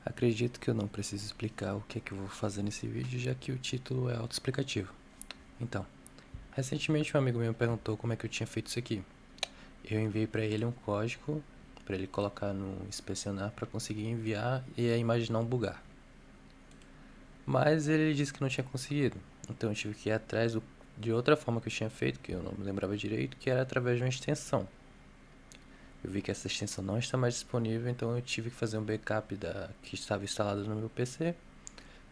Acredito que eu não preciso explicar o que é que eu vou fazer nesse vídeo, já que o título é autoexplicativo. Então, recentemente um amigo meu perguntou como é que eu tinha feito isso aqui. Eu enviei para ele um código para ele colocar no inspecionar para conseguir enviar e a imagem não bugar. Mas ele disse que não tinha conseguido, então eu tive que ir atrás de outra forma que eu tinha feito, que eu não me lembrava direito, que era através de uma extensão. Eu vi que essa extensão não está mais disponível, então eu tive que fazer um backup da que estava instalada no meu PC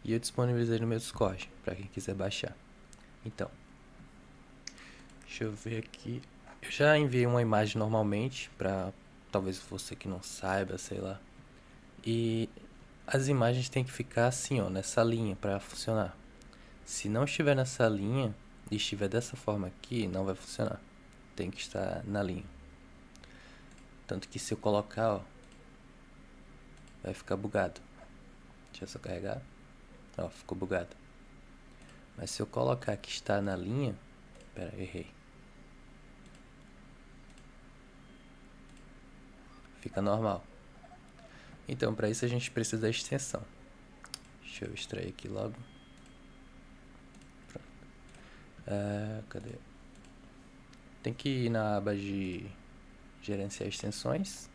e eu disponibilizei no meu Discord para quem quiser baixar. Então, deixa eu ver aqui. Eu já enviei uma imagem normalmente para talvez você que não saiba, sei lá. E as imagens têm que ficar assim, ó, nessa linha para funcionar. Se não estiver nessa linha e estiver dessa forma aqui, não vai funcionar. Tem que estar na linha. Tanto que se eu colocar, ó, vai ficar bugado. Deixa eu só carregar. Ó, ficou bugado. Mas se eu colocar que está na linha... Pera, errei. Fica normal. Então, para isso a gente precisa da extensão. Deixa eu extrair aqui logo. Pronto. Cadê? Tem que ir na aba de gerenciar extensões,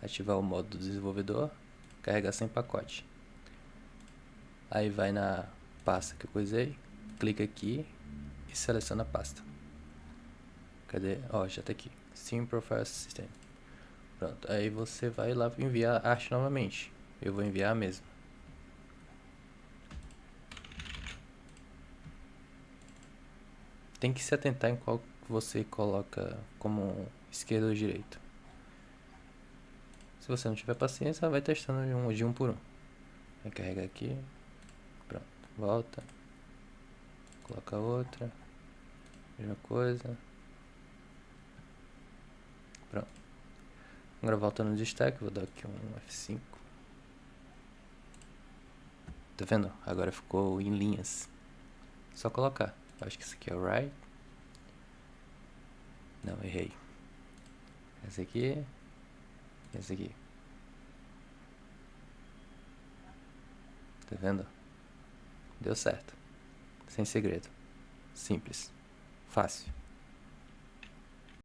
ativar o modo do desenvolvedor, carregar sem pacote. Aí vai na pasta que eu coisei, clica aqui e seleciona a pasta. Cadê? Ó, já tá aqui. Sim Profile System. Pronto, aí você vai lá enviar a arte novamente. Eu vou enviar mesmo. Tem que se atentar em qual você coloca como esquerda ou direita. Se você não tiver paciência, vai testando de um por um. Vai carregar aqui. Pronto, volta. Coloca outra. Mesma coisa. Pronto. Agora volta no destaque, vou dar aqui um F5. Tá vendo? Agora ficou em linhas. Só colocar. Acho que isso aqui é o right. Não, errei. Esse aqui. Esse aqui. Tá vendo? Deu certo. Sem segredo. Simples. Fácil.